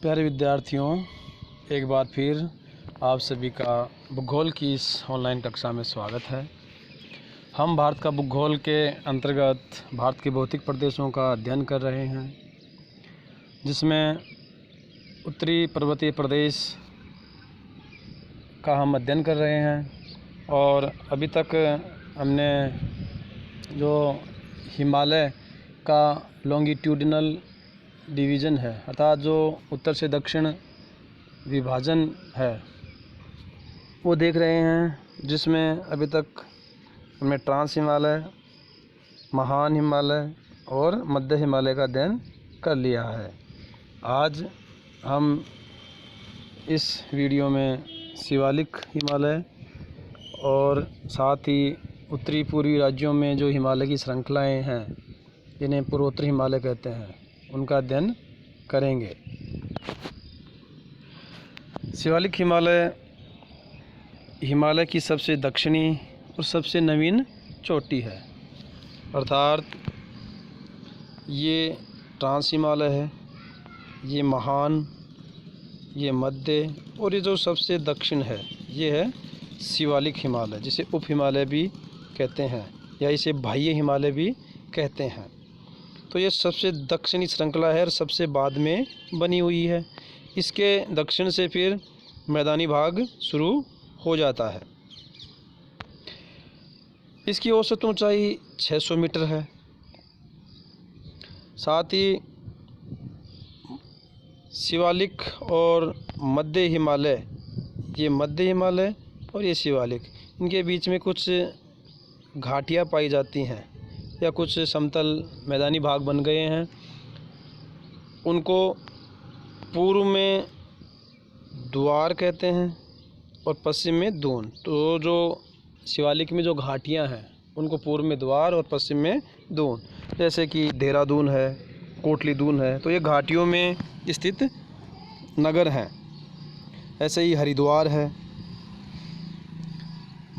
प्यारे विद्यार्थियों, एक बार फिर आप सभी का भूगोल की इस ऑनलाइन कक्षा में स्वागत है। हम भारत का भूगोल के अंतर्गत भारत के भौतिक प्रदेशों का अध्ययन कर रहे हैं, जिसमें उत्तरी पर्वतीय प्रदेश का हम अध्ययन कर रहे हैं। और अभी तक हमने जो हिमालय का लॉन्गिट्यूडिनल डिवीज़न है, अर्थात जो उत्तर से दक्षिण विभाजन है, वो देख रहे हैं, जिसमें अभी तक हमने ट्रांस हिमालय, महान हिमालय और मध्य हिमालय का अध्ययन कर लिया है। आज हम इस वीडियो में शिवालिक हिमालय और साथ ही उत्तरी पूर्वी राज्यों में जो हिमालय की श्रृंखलाएं हैं, जिन्हें पूर्वोत्तर हिमालय कहते हैं, उनका अध्ययन करेंगे। शिवालिक हिमालय की सबसे दक्षिणी और सबसे नवीन चोटी है, अर्थात ये ट्रांस हिमालय है, ये महान, ये मध्य और ये जो सबसे दक्षिण है, ये है शिवालिक हिमालय, जिसे उप हिमालय भी कहते हैं या इसे बाह्य हिमालय भी कहते हैं। तो ये सबसे दक्षिणी श्रृंखला है और सबसे बाद में बनी हुई है। इसके दक्षिण से फिर मैदानी भाग शुरू हो जाता है। इसकी औसत ऊंचाई 600 मीटर है। साथ ही शिवालिक और मध्य हिमालय, ये मध्य हिमालय और ये शिवालिक, इनके बीच में कुछ घाटियाँ पाई जाती हैं या कुछ समतल मैदानी भाग बन गए हैं। उनको पूर्व में द्वार कहते हैं और पश्चिम में दून। तो जो शिवालिक में जो घाटियां हैं, उनको पूर्व में द्वार और पश्चिम में दून, जैसे कि देहरादून है, कोटली दून है, तो ये घाटियों में स्थित नगर हैं। ऐसे ही हरिद्वार है।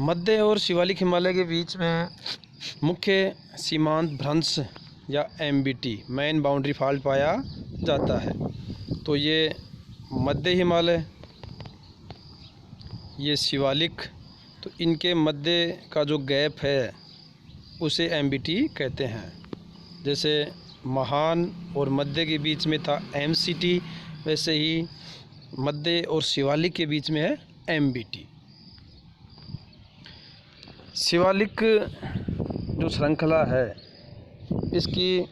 मध्य और शिवालिक हिमालय के बीच में मुख्य सीमांत भ्रंश या MBT, मेन बाउंड्री फॉल्ट, पाया जाता है। तो ये मध्य हिमालय, ये शिवालिक, तो इनके मध्य का जो गैप है उसे MBT कहते हैं। जैसे महान और मध्य के बीच में था MCT, वैसे ही मध्य और शिवालिक के बीच में है MBT। शिवालिक जो श्रृंखला है, इसकी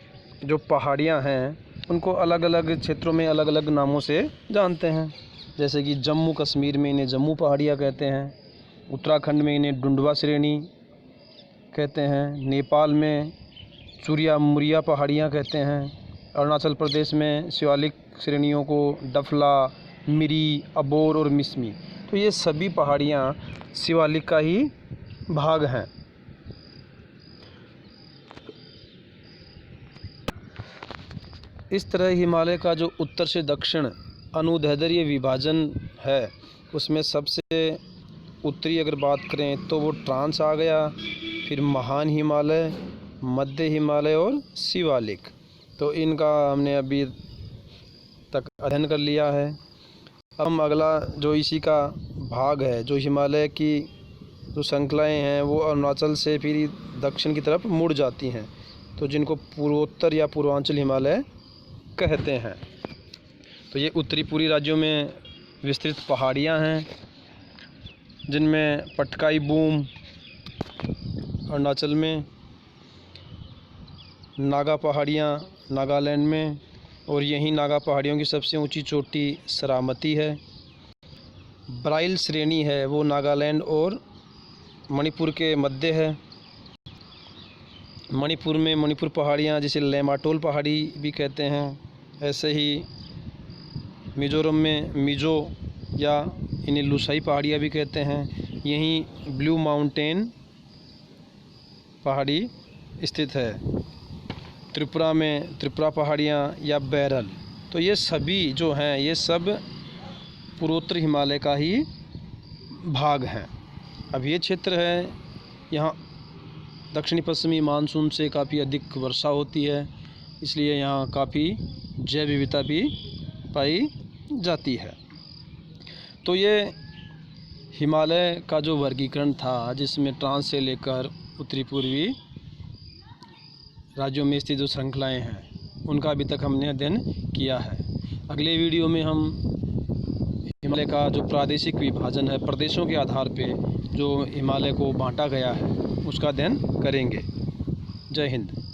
जो पहाड़ियाँ हैं, उनको अलग अलग क्षेत्रों में अलग अलग नामों से जानते हैं। जैसे कि जम्मू कश्मीर में इन्हें जम्मू पहाड़ियाँ कहते हैं, उत्तराखंड में इन्हें डुंडवा श्रेणी कहते हैं, नेपाल में चुरिया मुरिया पहाड़ियाँ कहते हैं, अरुणाचल प्रदेश में शिवालिक श्रेणियों को डफला, मिरी, अबोर और मिसमी। तो ये सभी पहाड़ियाँ शिवालिक का ही भाग हैं। इस तरह हिमालय का जो उत्तर से दक्षिण अनुदैर्ध्य विभाजन है, उसमें सबसे उत्तरी अगर बात करें तो वो ट्रांस आ गया, फिर महान हिमालय, मध्य हिमालय और शिवालिक। तो इनका हमने अभी तक अध्ययन कर लिया है। अब हम अगला जो इसी का भाग है, जो हिमालय की जो श्रृंखलाएँ हैं, वो अरुणाचल से फिर दक्षिण की तरफ मुड़ जाती हैं, तो जिनको पूर्वोत्तर या पूर्वांचल हिमालय कहते हैं। तो ये उत्तरी पूर्वी राज्यों में विस्तृत पहाड़ियाँ हैं, जिनमें पटकाई बूम अरुणाचल में, नागा पहाड़ियाँ नागालैंड में, और यहीं नागा पहाड़ियों की सबसे ऊंची चोटी सरामती है। ब्राइल श्रेणी है, वो नागालैंड और मणिपुर के मध्य है। मणिपुर में मणिपुर पहाड़ियाँ, जिसे लेमाटोल पहाड़ी भी कहते हैं। ऐसे ही मिज़ोरम में मिज़ो या इन्हें लुसाई पहाड़ियाँ भी कहते हैं। यहीं ब्लू माउंटेन पहाड़ी स्थित है। त्रिपुरा में त्रिपुरा पहाड़ियाँ या बैरल। तो ये सभी जो हैं, ये सब पूर्वोत्तर हिमालय का ही भाग हैं। अब ये क्षेत्र है, यहाँ दक्षिणी पश्चिमी मानसून से काफ़ी अधिक वर्षा होती है, इसलिए यहाँ काफ़ी जैव विविधता भी पाई जाती है। तो ये हिमालय का जो वर्गीकरण था, जिसमें ट्रांस से लेकर उत्तरी पूर्वी राज्यों में स्थित जो श्रृंखलाएँ हैं उनका अभी तक हमने अध्ययन किया है। अगले वीडियो में हम हिमालय का जो प्रादेशिक विभाजन है, प्रदेशों के आधार पे जो हिमालय को बांटा गया है, उसका अध्ययन करेंगे। जय हिंद।